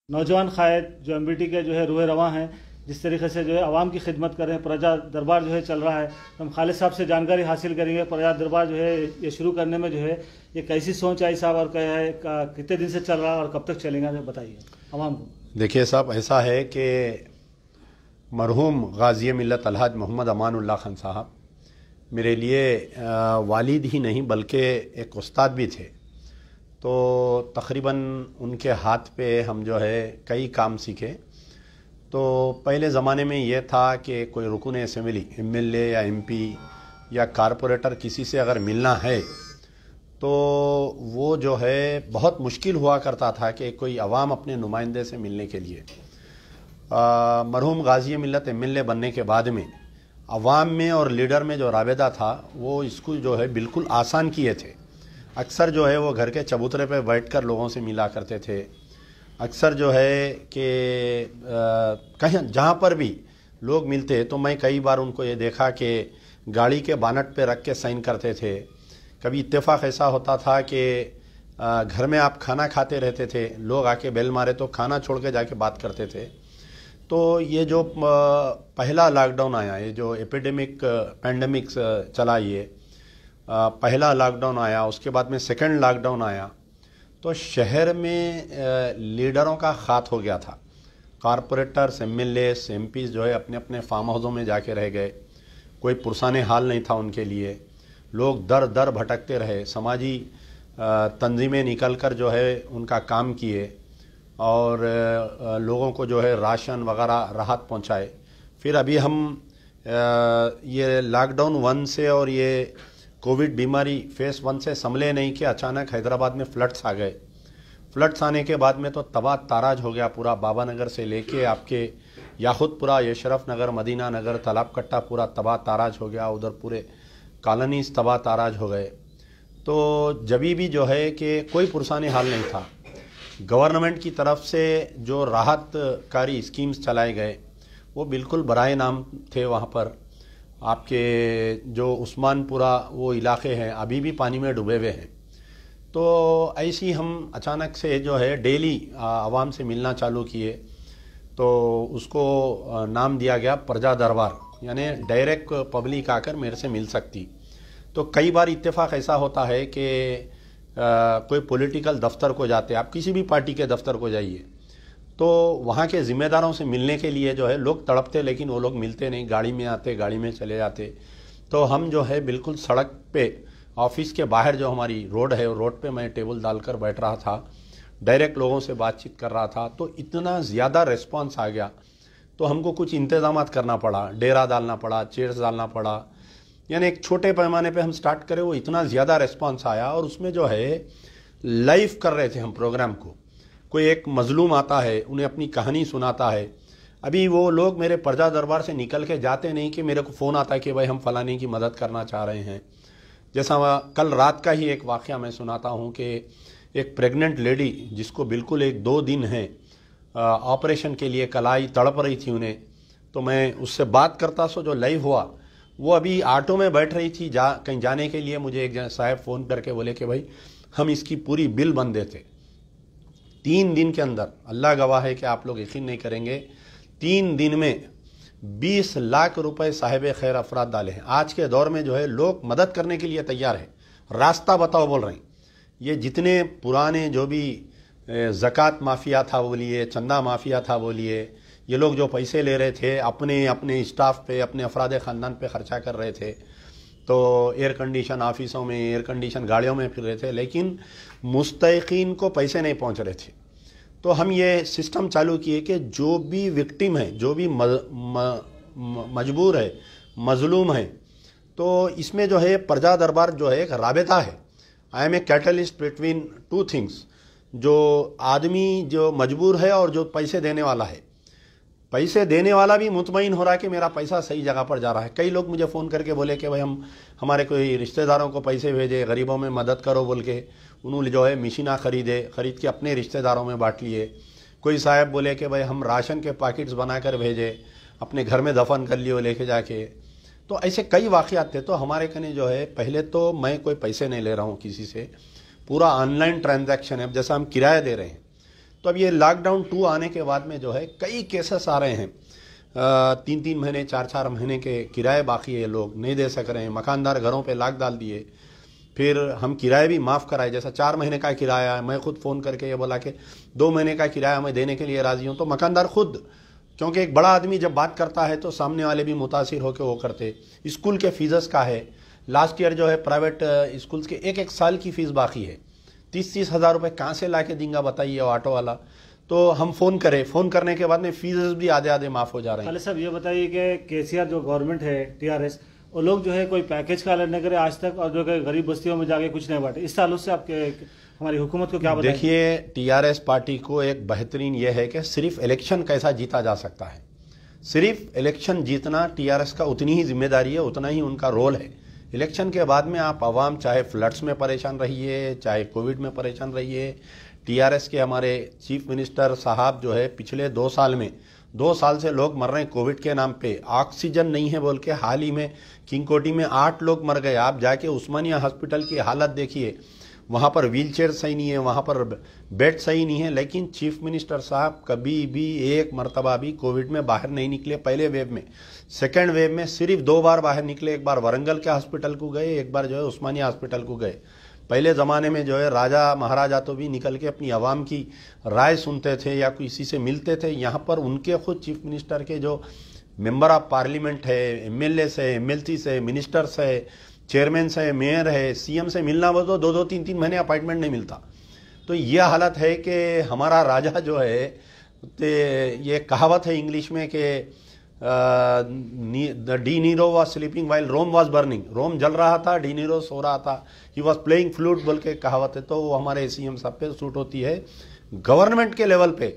नौजवान कायद जो एमबीटी के जो है रूह रवां हैं, जिस तरीके से जो है आवाम की खिदमत कर रहे हैं। प्रजा दरबार जो है चल रहा है, तो हम खालिद साहब से जानकारी हासिल करेंगे। प्रजा दरबार जो है ये शुरू करने में जो है ये कैसी सोच आई साहब, और क्या है, कितने दिन से चल रहा है और कब तक चलेगा, तो बताइए आवाम को। देखिए साहब, ऐसा है कि मरहूम गाज़ी मिल्लत अलहाज मोहम्मद अमानुल्लाह खान साहब मेरे लिए वालिद ही नहीं बल्कि एक उस्ताद भी थे। तो तकरीबन उनके हाथ पे हम जो है कई काम सीखे। तो पहले ज़माने में ये था कि कोई रुकन असेंबली, एमएलए या एमपी या कारपोरेटर किसी से अगर मिलना है तो वो जो है बहुत मुश्किल हुआ करता था कि कोई अवाम अपने नुमाइंदे से मिलने के लिए। मरहूम गाज़ी मिल्लत एमएलए बनने के बाद में अवाम में और लीडर में जो राबेता था वो इसको जो है बिल्कुल आसान किए थे। अक्सर जो है वो घर के चबूतरे पे बैठकर लोगों से मिला करते थे। अक्सर जो है कि कहीं जहाँ पर भी लोग मिलते तो मैं कई बार उनको ये देखा कि गाड़ी के बानट पे रख के साइन करते थे। कभी इत्तेफाक ऐसा होता था कि घर में आप खाना खाते रहते थे, लोग आके बेल मारे तो खाना छोड़ के जाके बात करते थे। तो ये जो पहला लॉकडाउन आया, ये जो पैंडेमिक चला, ये पहला लॉकडाउन आया, उसके बाद में सेकंड लॉकडाउन आया, तो शहर में लीडरों का खात हो गया था। कारपोरेटर्स, एमएलएस, एमपीज जो है अपने अपने फार्म हाउसों में जाके रह गए। कोई पुरसाने हाल नहीं था उनके लिए। लोग दर दर भटकते रहे। समाजी तंजीमें निकल कर जो है उनका काम किए और लोगों को जो है राशन वगैरह राहत पहुंचाए। फिर अभी हम ये लॉकडाउन 1 से और ये कोविड बीमारी फेस 1 से संभले नहीं कि अचानक हैदराबाद में फ्लड्स आ गए। फ्लड्स आने के बाद में तो तबाह ताराज हो गया पूरा। बाबा नगर से लेके आपके याखुतपुरा, यशरफ नगर, मदीना नगर, तालाब कट्टा पूरा तबाह ताराज हो गया। उधर पूरे कॉलोनीज तबाह ताराज हो गए। तो जभी भी जो है कि कोई पुरसाने हाल नहीं था। गवर्नमेंट की तरफ से जो राहतकारी स्कीम्स चलाए गए वो बिल्कुल बराए नाम थे। वहाँ पर आपके जो उस्मानपुरा वो इलाके हैं अभी भी पानी में डूबे हुए हैं। तो ऐसी हम अचानक से जो है डेली आवाम से मिलना चालू किए। तो उसको नाम दिया गया प्रजा दरबार, यानी डायरेक्ट पब्लिक आकर मेरे से मिल सकती। तो कई बार इत्तेफाक ऐसा होता है कि कोई पॉलिटिकल दफ्तर को जाते, आप किसी भी पार्टी के दफ्तर को जाइए तो वहाँ के ज़िम्मेदारों से मिलने के लिए जो है लोग तड़पते, लेकिन वो लोग मिलते नहीं, गाड़ी में आते, गाड़ी में चले जाते। तो हम जो है बिल्कुल सड़क पे, ऑफिस के बाहर जो हमारी रोड है, रोड पे मैं टेबल डालकर बैठ रहा था, डायरेक्ट लोगों से बातचीत कर रहा था। तो इतना ज़्यादा रिस्पॉन्स आ गया तो हमको कुछ इंतजाम करना पड़ा, डेरा डालना पड़ा, चेयर्स डालना पड़ा। यानी एक छोटे पैमाने पे हम स्टार्ट करें, वो इतना ज़्यादा रिस्पॉन्स आया। और उसमें जो है लाइव कर रहे थे हम प्रोग्राम को। कोई एक मजलूम आता है, उन्हें अपनी कहानी सुनाता है। अभी वो लोग मेरे प्रजा दरबार से निकल के जाते नहीं कि मेरे को फ़ोन आता है कि भाई हम फलाने की मदद करना चाह रहे हैं। जैसा कल रात का ही एक वाक़या मैं सुनाता हूँ कि एक प्रेग्नेंट लेडी जिसको बिल्कुल 1-2 दिन है ऑपरेशन के लिए, कलाई तड़प रही थी उन्हें, तो मैं उससे बात करता सो जो लाइव हुआ, वो अभी ऑटो में बैठ रही थी कहीं जाने के लिए। मुझे एक साहब फ़ोन करके बोले कि भाई हम इसकी पूरी बिल बन देते। 3 दिन के अंदर, अल्लाह गवाह है कि आप लोग यकीन नहीं करेंगे, 3 दिन में 20 लाख रुपए साहिब खैर अफराद डाले हैं। आज के दौर में जो है लोग मदद करने के लिए तैयार है। रास्ता बताओ बोल रहे हैं। ये जितने पुराने जो भी ज़कात माफिया था बोलिए, चंदा माफिया था बोलिए, ये लोग जो पैसे ले रहे थे अपने अपने स्टाफ पे, अपने अफराद ख़ानदान पे ख़र्चा कर रहे थे। तो एयर कंडीशन ऑफिसों में, एयर कंडीशन गाड़ियों में फिर रहे थे, लेकिन मुस्तहिकीन को पैसे नहीं पहुंच रहे थे। तो हम ये सिस्टम चालू किए कि जो भी विक्टिम है, जो भी मजबूर है, मजलूम है, तो इसमें जो है प्रजा दरबार जो है एक राबता है। I am a catalyst between 2 things. जो आदमी जो मजबूर है और जो पैसे देने वाला है, पैसे देने वाला भी मुतमईन हो रहा है कि मेरा पैसा सही जगह पर जा रहा है। कई लोग मुझे फ़ोन करके बोले कि भाई हम हमारे कोई रिश्तेदारों को पैसे भेजे, गरीबों में मदद करो बोल के उन्होंने जो है मशीना खरीद के अपने रिश्तेदारों में बांट लिए। कोई साहब बोले कि भाई हम राशन के पैकेट्स बनाकर भेजे, अपने घर में दफन कर लिए लेके जाके। तो ऐसे कई वाक़यात थे। तो हमारे कने जो है, पहले तो मैं कोई पैसे नहीं ले रहा हूँ किसी से, पूरा ऑनलाइन ट्रांजैक्शन है। जैसा हम किराया दे रहे हैं तो अब ये लॉकडाउन 2 आने के बाद में जो है कई केसेस आ रहे हैं, 3-3 महीने 4-4 महीने के किराए बाकी है, लोग नहीं दे सक रहे हैं, मकानदार घरों पे लॉक डाल दिए, फिर हम किराए भी माफ़ कराए, जैसा 4 महीने का किराया है, मैं खुद फ़ोन करके ये बोला कि 2 महीने का किराया मैं देने के लिए राज़ी हूँ, तो मकानदार खुद, क्योंकि एक बड़ा आदमी जब बात करता है तो सामने वाले भी मुतासिर होकर वो करते। स्कूल के फीस का है, लास्ट ईयर जो है प्राइवेट स्कूल्स के एक साल की फ़ीस बाकी है, 30-30 हज़ार रुपये कहाँ से ला के देंगे बताइए ऑटो वाला। तो हम फ़ोन फ़ोन करने के बाद में फीस भी आधे माफ़ हो जा रहे हैं। खालिद साहब ये बताइए कि केसीआर जो गवर्नमेंट है, टीआरएस, वो लोग जो है कोई पैकेज का ऐलान नहीं करे आज तक, और जो है गरीब बस्तियों में जाके कुछ नहीं बांटे। इस ताल्लुक से आपके हमारी हुकूमत को क्या बताएं? देखिए, टीआरएस पार्टी को एक बेहतरीन यह है कि सिर्फ इलेक्शन कैसा जीता जा सकता है, सिर्फ इलेक्शन जीतना टीआरएस का उतनी ही जिम्मेदारी है, उतना ही उनका रोल है। इलेक्शन के बाद में आप आवाम चाहे फ्लड्स में परेशान रहिए, चाहे कोविड में परेशान रहिए, टीआरएस के हमारे चीफ मिनिस्टर साहब जो है पिछले 2 साल में 2 साल से लोग मर रहे हैं कोविड के नाम पे, ऑक्सीजन नहीं है बोल के हाल ही में किंगकोटी में 8 लोग मर गए। आप जाके उस्मानिया हॉस्पिटल की हालत देखिए, वहाँ पर व्हीलचेयर सही नहीं है, वहाँ पर बेड सही नहीं है, लेकिन चीफ मिनिस्टर साहब कभी भी एक मरतबा भी कोविड में बाहर नहीं निकले। पहले वेव में, सेकेंड वेव में सिर्फ 2 बार बाहर निकले, एक बार वरंगल के हॉस्पिटल को गए, एक बार जो है उस्मानिया हॉस्पिटल को गए। पहले ज़माने में जो है राजा महाराजा तो भी निकल के अपनी आवाम की राय सुनते थे या किसी से मिलते थे, यहाँ पर उनके खुद चीफ मिनिस्टर के जो मेंबर ऑफ पार्लियामेंट है, एमएलए से, एमएलसी से, मिनिस्टर्स है, चेयरमैन से, मेयर है, सीएम से मिलना वो तो 2-2 3-3 महीने अपॉइंटमेंट नहीं मिलता। तो यह हालत है कि हमारा राजा जो है, ये कहावत है इंग्लिश में कि the Nero was sleeping while Rome was burning, Rome जल रहा था, डी नीरो सो रहा था, ही वॉज प्लेइंग फ्लूट बोल के कहावत है। तो वो हमारे सीएम साहब पे सूट होती है। गवर्नमेंट के लेवल पे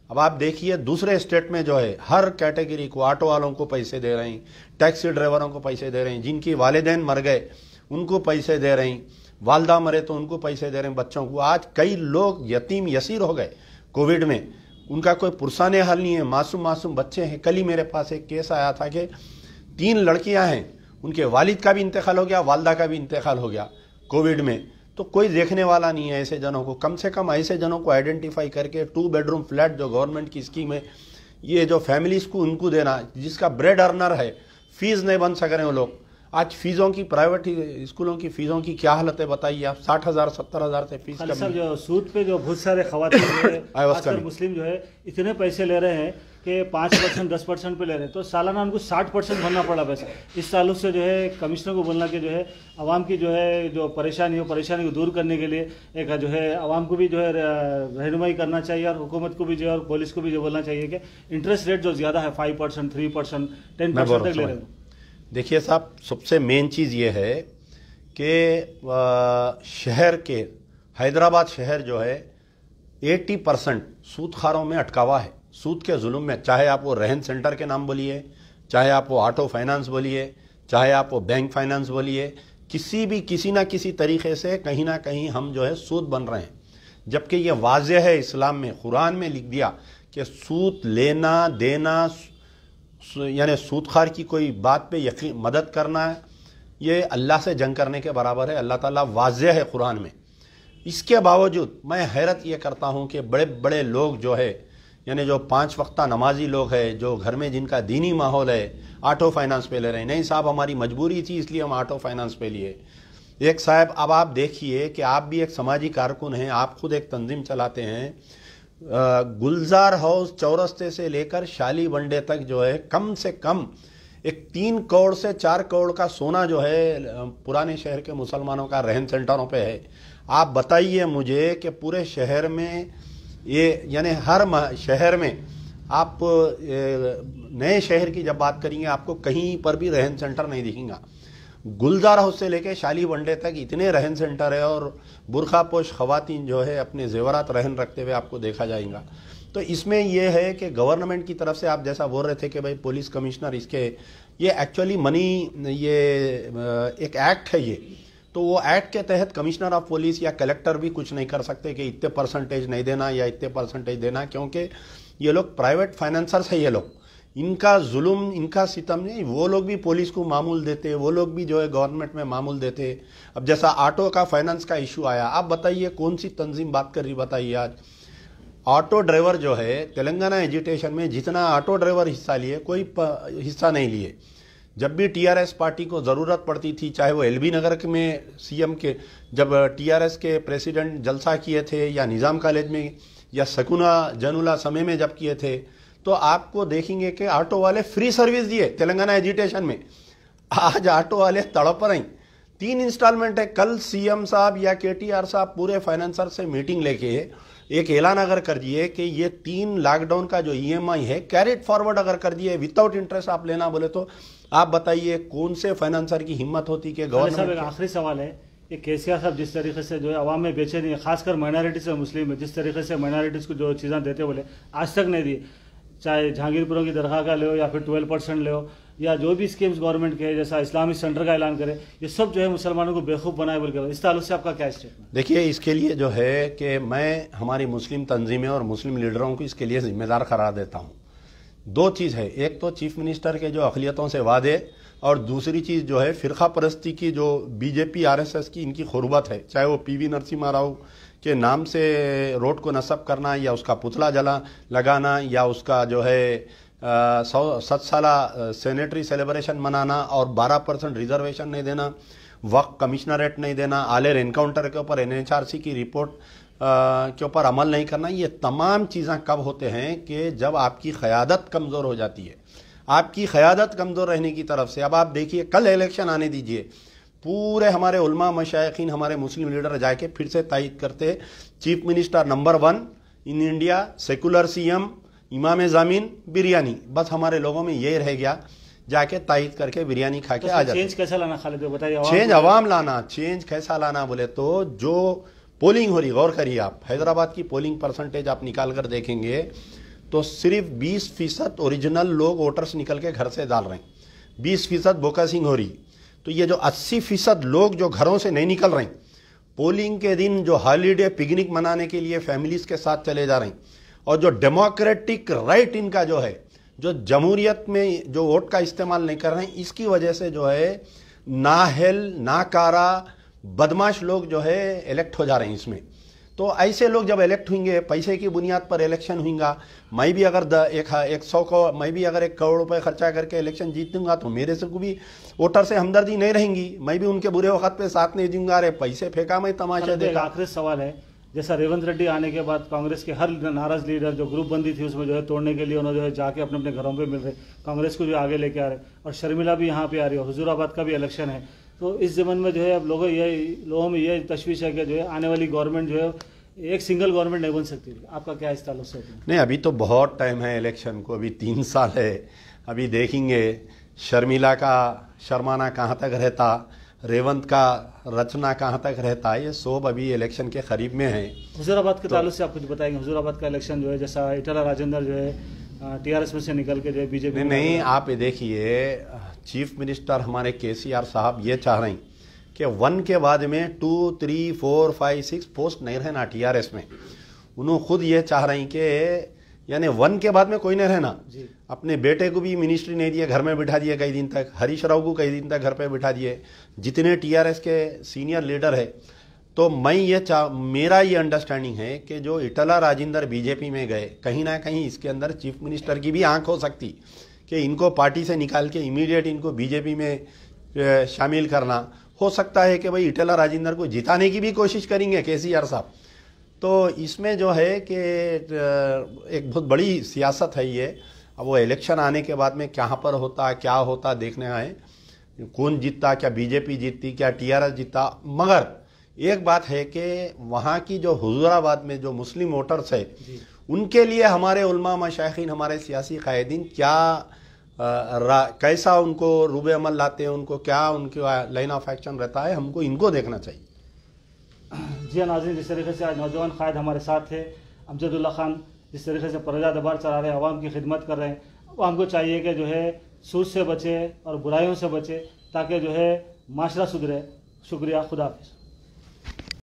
अब आप देखिए दूसरे स्टेट में जो है हर कैटेगरी को, ऑटो वालों को पैसे दे रहे हैं, टैक्सी ड्राइवरों को पैसे दे रहे हैं, जिनकी वालिदैन मर गए उनको पैसे दे रहे हैं, वालदा मरे तो उनको पैसे दे रहे हैं, बच्चों को। आज कई लोग यतीम यसीर हो गए कोविड में, उनका कोई पुरसाने हल नहीं है, मासूम बच्चे हैं। कल ही मेरे पास एक केस आया था कि 3 लड़कियां हैं, उनके वालिद का भी इंतकाल हो गया, वालदा का भी इंतकाल हो गया कोविड में। तो कोई देखने वाला नहीं है ऐसे जनों को। कम से कम ऐसे जनों को आइडेंटिफाई करके 2 बेडरूम फ्लैट जो गवर्नमेंट की स्कीम है, ये जो फैमिलीज को उनको देना, जिसका ब्रेड अर्नर है, फीस नहीं बन सक रहे हैं वो लोग। आज फीसों की, प्राइवेट स्कूलों की फीसों की क्या हालत है बताइए आप। 60,000 70,000 से फीस सर, जो सूद पे जो बहुत सारे खवातीन मुस्लिम जो है इतने पैसे ले रहे हैं कि 5% 10% पे ले रहे हैं, तो सालाना उनको 60% भरना पड़ा पैसा। इस ताल्लुक से जो है कमिश्नर को बोलना कि जो है आवाम की जो है जो परेशानी हो, परेशानी को दूर करने के लिए एक जो है आवाम को भी जो है रहनुमाई करना चाहिए, और हुकूमत को भी जो है और पुलिस को भी जो बोलना चाहिए कि इंटरेस्ट रेट जो ज़्यादा है 5%, 3%, 10% तक ले रहे हैं। देखिए साहब, सबसे मेन चीज़ ये है कि शहर के, हैदराबाद शहर जो है 80% सूदखारों में अटकावा है, सूद के जुल्म में। चाहे आप वो रहन सेंटर के नाम बोलिए, चाहे आप वो ऑटो फाइनेंस बोलिए, चाहे आप वो बैंक फाइनेंस बोलिए, किसी ना किसी तरीके से कहीं ना कहीं हम जो है सूद बन रहे हैं। जबकि ये वाज़ेह है, इस्लाम में, कुरान में लिख दिया कि सूद लेना देना, यानी सूदखार की कोई बात पे यकीन मदद करना, ये अल्लाह से जंग करने के बराबर है। अल्लाह ताला वाज़ेह है कुरान में। इसके बावजूद मैं हैरत ये करता हूँ कि बड़े बड़े लोग जो है, यानी जो 5 वक्ता नमाजी लोग हैं, जो घर में जिनका दीनी माहौल है, ऑटो फाइनेंस पे ले रहे हैं। नहीं साहब, हमारी मजबूरी थी इसलिए हम ऑटो फाइनेंस पे लिए। एक साहब, अब आप देखिए कि आप भी एक समाजी कारकुन हैं, आप खुद एक तंजीम चलाते हैं। गुलजार हाउस चौरस्ते से लेकर शाली वनडे तक जो है कम से कम एक 3 करोड़ से 4 करोड़ का सोना जो है पुराने शहर के मुसलमानों का रहन सेंटरों पे है। आप बताइए मुझे कि पूरे शहर में ये, यानी हर शहर में आप नए शहर की जब बात करेंगे आपको कहीं पर भी रहन सेंटर नहीं दिखेगा। गुलजार हाउस से लेकर शाली वनडे तक इतने रहन सेंटर है, और बुरखापोश खवातीन जो है अपने जेवरात रहन रखते हुए आपको देखा जाएगा। तो इसमें यह है कि गवर्नमेंट की तरफ से आप जैसा बोल रहे थे कि भाई पुलिस कमिश्नर, इसके ये एक्चुअली ये एक एक्ट है ये, तो वो एक्ट के तहत कमिश्नर ऑफ पुलिस या कलेक्टर भी कुछ नहीं कर सकते कि इतने परसेंटेज नहीं देना या इतने परसेंटेज देना, क्योंकि ये लोग प्राइवेट फाइनेंसर्स है। ये लोग, इनका जुल्म, इनका सितम नहीं। वो लोग भी पुलिस को मामूल देते, वो लोग भी जो है गवर्नमेंट में मामूल देते। अब जैसा ऑटो का फाइनेंस का इशू आया, आप बताइए कौन सी तंजीम बात कर रही, बताइए आज ऑटो ड्राइवर जो है तेलंगाना एजिटेशन में जितना ऑटो ड्राइवर हिस्सा लिए कोई हिस्सा नहीं लिए। जब भी टीआरएस पार्टी को ज़रूरत पड़ती थी, चाहे वो एलबी नगर में सीएम के जब टीआरएस के प्रेसिडेंट जलसा किए थे या निज़ाम कॉलेज में या सकुना जनुला समय में जब किए थे, तो आपको देखेंगे कि ऑटो वाले फ्री सर्विस दिए तेलंगाना एजिटेशन में। आज ऑटो वाले तड़प रहे। 3 इंस्टॉलमेंट है। कल सीएम साहब या केटीआर साहब पूरे फाइनेंसर से मीटिंग लेके एक ऐलान अगर कर दिए कि ये 3 लॉकडाउन का जो ईएमआई है कैरिड फॉरवर्ड अगर कर दिए विदाउट इंटरेस्ट आप लेना बोले, तो आप बताइए कौन से फाइनेंसर की हिम्मत होती कि गवर्नमेंट। आखिरी सवाल है, ये केसीआर साहब जिस तरीके से जो है अवाम में बेचैनी है, खासकर माइनॉरिटीज और मुस्लिम में, जिस तरीके से माइनॉरिटीज़ को जो चीज़ें देते बोले आज तक नहीं दी, चाहे जहांगीरपुरों की दरगाह का ले हो या फिर 12% ले हो या जो भी स्कीम्स गवर्नमेंट के जैसा इस्लामिक सेंटर का ऐलान करे, ये सब जो है मुसलमानों को बेवकूफ़ बनाए बोलकर, इस ताल्लुक से आपका क्या स्टेटमेंट? देखिए, इसके लिए जो है कि मैं हमारी मुस्लिम तंजीमें और मुस्लिम लीडरों को इसके लिए जिम्मेदार करार देता हूँ। 2 चीज़ है, एक तो चीफ मिनिस्टर के जो अक़लियतों से वादे और दूसरी चीज़ जो है फ़िरक़ा परस्ती की जो बीजेपी आरएसएस की इनकी खुरबत है, चाहे वो पीवी नरसिम्हा राव के नाम से रोड को नस्ब करना या उसका पुतला लगाना या उसका जो है 7 साला सेनेटरी सेलिब्रेशन मनाना और 12% रिजर्वेशन नहीं देना, वक्त कमिश्नरेट नहीं देना, आलेर एनकाउंटर के ऊपर एनएचआरसी की रिपोर्ट के ऊपर अमल नहीं करना, ये तमाम चीज़ें कब होते हैं कि जब आपकी क़यादत कमज़ोर हो जाती है। आपकी क़यादत कमज़ोर रहने की तरफ से अब आप देखिए, कल इलेक्शन आने दीजिए, पूरे हमारे उलमा मशाइखीन हमारे मुस्लिम लीडर जाके फिर से तायद करते chief minister number 1 in India, secular CM, इमाम ज़मीन, बिरयानी। बस हमारे लोगों में ये रह गया, जाके तायद करके बिरयानी खा के आ जाते। चेंज कैसा लाना खालिद बताइए? चेंज अवाम लाना, चेंज कैसा लाना बोले तो जो पोलिंग हो रही, गौर करिए आप, हैदराबाद की पोलिंग परसेंटेज आप निकाल कर देखेंगे तो सिर्फ 20% ओरिजिनल लोग वोटर्स निकल के घर से डाल रहे हैं, 20% बोकासिंग हो रही। तो ये जो 80% लोग जो घरों से नहीं निकल रहे हैं, पोलिंग के दिन जो हॉलीडे पिकनिक मनाने के लिए फैमिलीज के साथ चले जा रहे हैं, और जो डेमोक्रेटिक राइट इनका जो है, जो जमहूरियत में जो वोट का इस्तेमाल नहीं कर रहे हैं, इसकी वजह से जो है नाहल नाकारा बदमाश लोग जो है इलेक्ट हो जा रहे हैं इसमें। तो ऐसे लोग जब इलेक्ट होंगे, पैसे की बुनियाद पर इलेक्शन होगा, मैं भी अगर 100 को मैं भी अगर 1 करोड़ रुपए खर्चा करके इलेक्शन जीतूंगा तो मेरे से को भी वोटर से हमदर्दी नहीं रहेंगी, मैं भी उनके बुरे वक्त पे साथ नहीं दूंगा। अरे पैसे फेंका, मैं तमाशा देखा। आखिरी सवाल है, जैसा रेवंत रेड्डी आने के बाद कांग्रेस के हर नाराज लीडर जो ग्रुप बंदी थी उसमें जो है तोड़ने के लिए उन्होंने जो है जाके अपने अपने घरों पे मिल रहे, कांग्रेस को जो आगे लेके आ रहे, और शर्मिला भी यहाँ पे आ रही है, हुजूराबाद का भी इलेक्शन है। तो इस ज़माने में जो है अब लोगों में ये तशवीश है कि जो है आने वाली गवर्नमेंट जो है एक सिंगल गवर्नमेंट नहीं बन सकती। आपका क्या इस ताल्लुक से? नहीं, अभी तो बहुत टाइम है इलेक्शन को, अभी 3 साल है। अभी देखेंगे शर्मिला का शर्माना कहाँ तक रहता, रेवंत का रचना कहाँ तक रहता, ये सब अभी इलेक्शन के करीब में है। हुजूराबाद के ताल्लुक से आप कुछ बताएंगे? हुजूराबाद का इलेक्शन जो है, जैसा इटाला राजेंद्र जो है टीआरएस में से निकल के जो है बीजेपी नहीं, आप ये देखिए, चीफ मिनिस्टर हमारे केसीआर साहब ये चाह रहे हैं कि 1 के बाद में 2, 3, 4, 5, 6 पोस्ट नहीं रहना टीआरएस में। उन्होंने खुद ये चाह रहे हैं कि यानी 1 के बाद में कोई नहीं रहना। अपने बेटे को भी मिनिस्ट्री नहीं दिए, घर में बिठा दिए कई दिन तक, हरीश राव को कई दिन तक घर पे बिठा दिए, जितने टीआरएस के सीनियर लीडर है। तो मैं ये मेरा ये अंडरस्टैंडिंग है कि जो इटाला राजेंद्र बीजेपी में गए, कहीं ना कहीं इसके अंदर चीफ मिनिस्टर की भी आंख हो सकती कि इनको पार्टी से निकाल के इमीडिएट इनको बीजेपी में शामिल करना। हो सकता है कि भाई इटाला राजेंद्र को जिताने की भी कोशिश करेंगे केसीआर साहब। तो इसमें जो है कि एक बहुत बड़ी सियासत है ये। अब वो इलेक्शन आने के बाद में कहाँ पर होता क्या होता देखने आए, कौन जीतता, क्या बीजेपी जीतती, क्या टीआरएस जीतता। मगर एक बात है कि वहाँ की जो हुजूराबाद में जो मुस्लिम वोटर्स है, उनके लिए हमारे उलमा मशाइखीन, हमारे सियासी कायदीन क्या कैसा उनको रूबे अमल लाते हैं, उनको क्या उनकी लाइन ऑफ एक्शन रहता है, हमको इनको देखना चाहिए। जी नाज़रीन, जिस तरीके से आज नौजवान कायद हमारे साथ थे, अमजदुल्ला खान, जिस तरीके से प्रजा दरबार चला रहे हैं, आवाम की खिदमत कर रहे हैं, वो हमको चाहिए कि जो है सूद से बचे और बुराइयों से बचे, ताकि जो है माशरा सुधरे। शुक्रिया, खुदा हाफिज़।